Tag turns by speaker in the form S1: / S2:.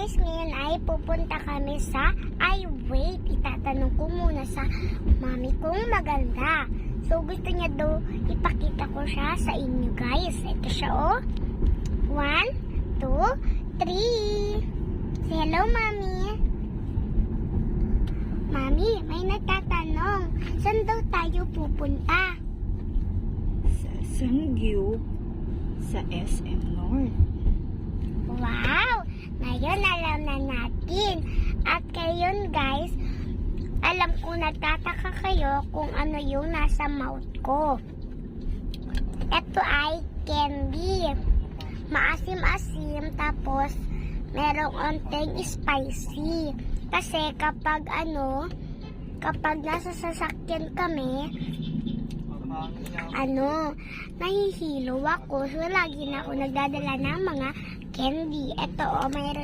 S1: guys, ngayon ay pupunta kami sa wait, itatanong ko muna sa mami kong maganda. So gusto niya daw ipakita ko siya sa inyo guys. Ito siya oh. 1, 2, 3. Say hello mami. Mami, may nagtatanong. Saan daw tayo pupunta?
S2: Sa Sanggyu, sa SM North.
S1: Wow! Ngayon alam na natin. At ngayon guys, alam ko nagtataka kayo kung ano yung nasa mouth ko. Ito ay candy. Maasim-asim tapos merong onting spicy. Kasi kapag nasa sasakyan kami, nahihilo ako. So lagi na ako nagdadala ng mga candy. Ito mayroon